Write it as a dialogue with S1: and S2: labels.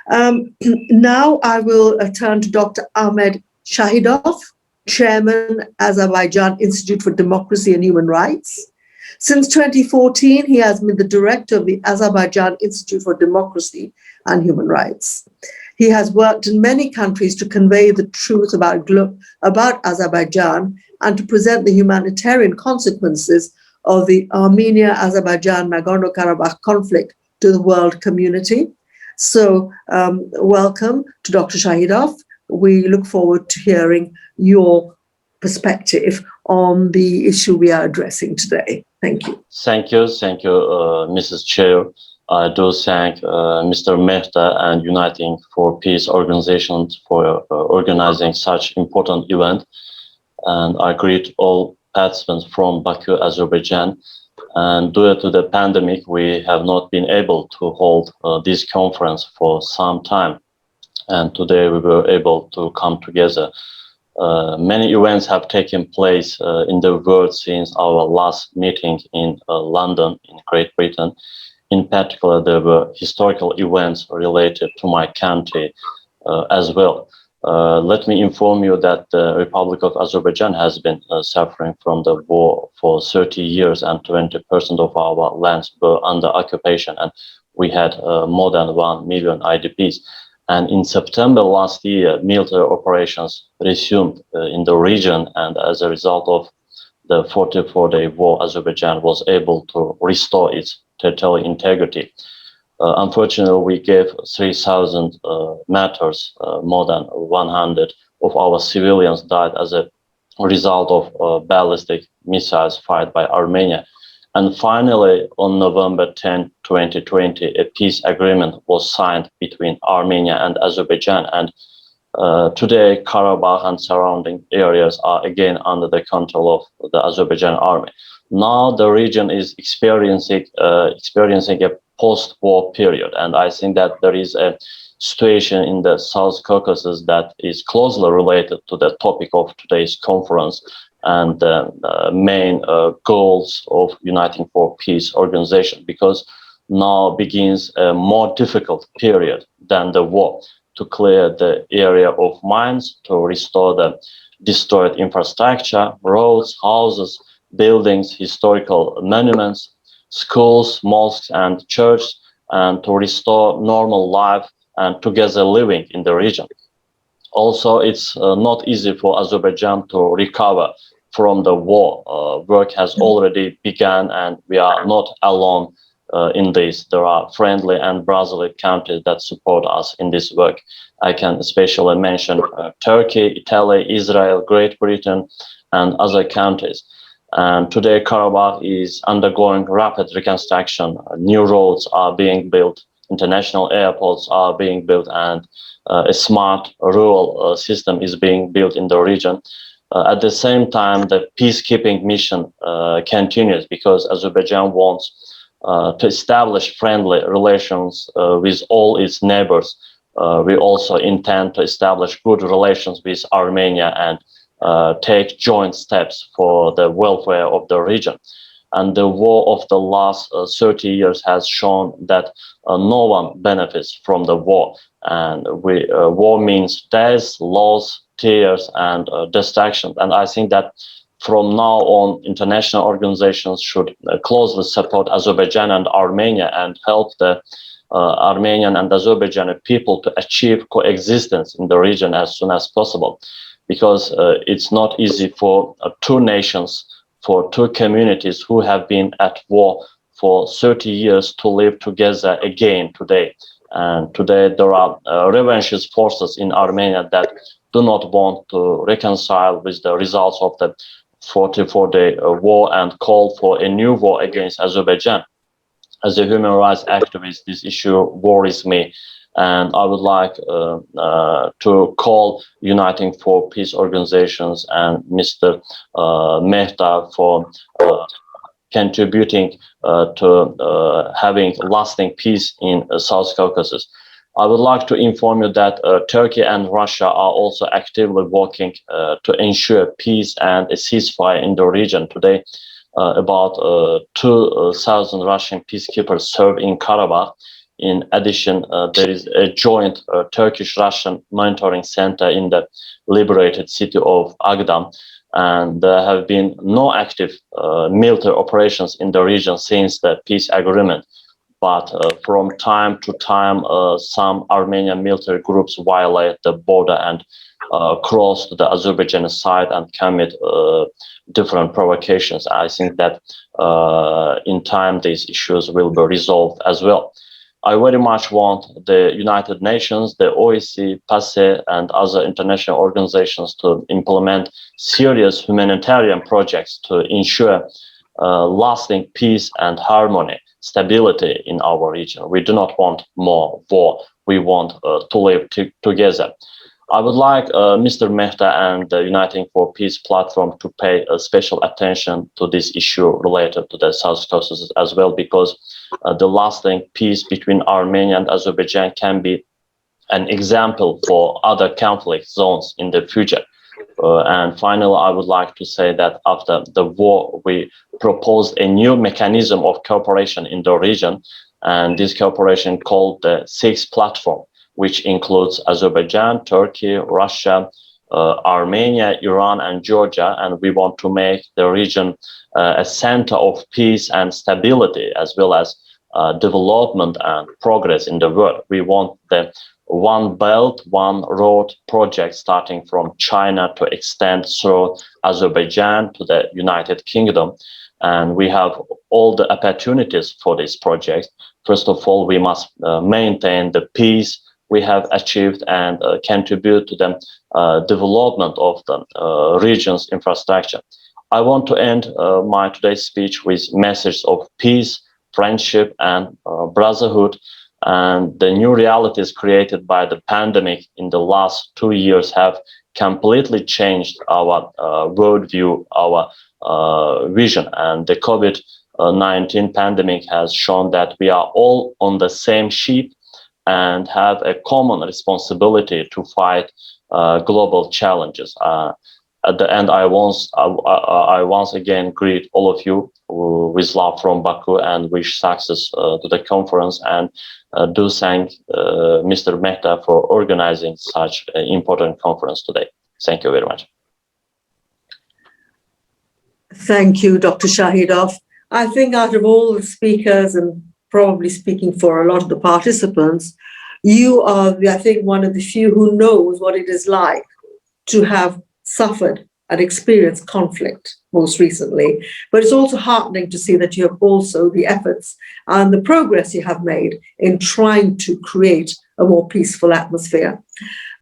S1: Now I will turn to Dr. Ahmad Shahidov, Chairman, Azerbaijan Institute for Democracy and Human Rights. Since 2014, he has been the director of the Azerbaijan Institute for Democracy and Human Rights. He has worked in many countries to convey the truth about Azerbaijan and to present the humanitarian consequences of the Armenia-Azerbaijan Nagorno-Karabakh conflict to the world community. So welcome to Dr. Shahidov. We look forward to hearing your perspective on the issue we are addressing today. Thank you.
S2: Thank you, Mrs. Chair. I do thank Mr. Mehta and Uniting for Peace organizations for organizing such important event. And I greet all participants from Baku, Azerbaijan. And due to the pandemic, we have not been able to hold this conference for some time. And today we were able to come together. Many events have taken place in the world since our last meeting in London, in Great Britain. In particular, there were historical events related to my country as well. Let me inform you that the Republic of Azerbaijan has been suffering from the war for 30 years, and 20% of our lands were under occupation, and we had more than 1 million IDPs. And in September last year, military operations resumed in the region, and as a result of the 44-day war, Azerbaijan was able to restore its territorial integrity. Unfortunately, we gave 3,000 martyrs, more than 100 of our civilians died as a result of ballistic missiles fired by Armenia. And finally, on November 10, 2020, a peace agreement was signed between Armenia and Azerbaijan. And today, Karabakh and surrounding areas are again under the control of the Azerbaijan army. Now the region is experiencing a post-war period, and I think that there is a situation in the South Caucasus that is closely related to the topic of today's conference and the main goals of Uniting for Peace organization, because now begins a more difficult period than the war to clear the area of mines, to restore the destroyed infrastructure, roads, houses, buildings, historical monuments, schools, mosques, and churches, and to restore normal life and together living in the region. Also, it's not easy for Azerbaijan to recover from the war. Work has already begun, and we are not alone in this. There are friendly and brotherly countries that support us in this work. I can especially mention Turkey, Italy, Israel, Great Britain, and other countries. And today, Karabakh is undergoing rapid reconstruction. New roads are being built, international airports are being built, and a smart rural system is being built in the region. At the same time, the peacekeeping mission continues, because Azerbaijan wants to establish friendly relations with all its neighbors. We also intend to establish good relations with Armenia and take joint steps for the welfare of the region. And the war of the last 30 years has shown that no one benefits from the war. And war means death, loss, tears, and destruction. And I think that from now on, international organizations should closely support Azerbaijan and Armenia and help the Armenian and Azerbaijani people to achieve coexistence in the region as soon as possible. Because it's not easy for two nations, for two communities who have been at war for 30 years to live together again today. And today there are revanchist forces in Armenia that do not want to reconcile with the results of the 44-day war and call for a new war against Azerbaijan. As a human rights activist, this issue worries me. And I would like to call Uniting for Peace organizations and Mr. Mehta for contributing to having lasting peace in South Caucasus. I would like to inform you that Turkey and Russia are also actively working to ensure peace and a ceasefire in the region. Today, about 2,000 Russian peacekeepers serve in Karabakh. in addition, there is a joint Turkish-Russian monitoring center in the liberated city of Agdam, and there have been no active military operations in the region since the peace agreement. But from time to time, some Armenian military groups violate the border and cross to the Azerbaijani side and commit different provocations. I think that in time these issues will be resolved as well. I very much want the United Nations, the OSCE, PACE, and other international organizations to implement serious humanitarian projects to ensure lasting peace and harmony, stability in our region. We do not want more war. We want to live together. I would like Mr. Mehta and the Uniting for Peace platform to pay special attention to this issue related to the South Caucasus as well, because the lasting peace between Armenia and Azerbaijan can be an example for other conflict zones in the future. And finally, I would like to say that after the war, we proposed a new mechanism of cooperation in the region, and this cooperation called the SIX platform, which includes Azerbaijan, Turkey, Russia, Armenia, Iran, and Georgia. And we want to make the region a center of peace and stability, as well as development and progress in the world. We want the One Belt, One Road project starting from China to extend through Azerbaijan to the United Kingdom. And we have all the opportunities for this project. First of all, we must maintain the peace we have achieved and contribute to the development of the region's infrastructure. I want to end my today's speech with messages of peace, friendship, and brotherhood. And the new realities created by the pandemic in the last 2 years have completely changed our worldview, our vision. And the COVID-19 pandemic has shown that we are all on the same ship and have a common responsibility to fight global challenges. At the end, I once again greet all of you with love from Baku and wish success to the conference, and do thank Mr. Mehta for organizing such an important conference today. Thank you very much.
S1: Thank you, Dr. Shahidov. I think out of all the speakers, and probably speaking for a lot of the participants, you are, I think, one of the few who knows what it is like to have suffered and experienced conflict most recently. But it's also heartening to see that you have also the efforts and the progress you have made in trying to create a more peaceful atmosphere.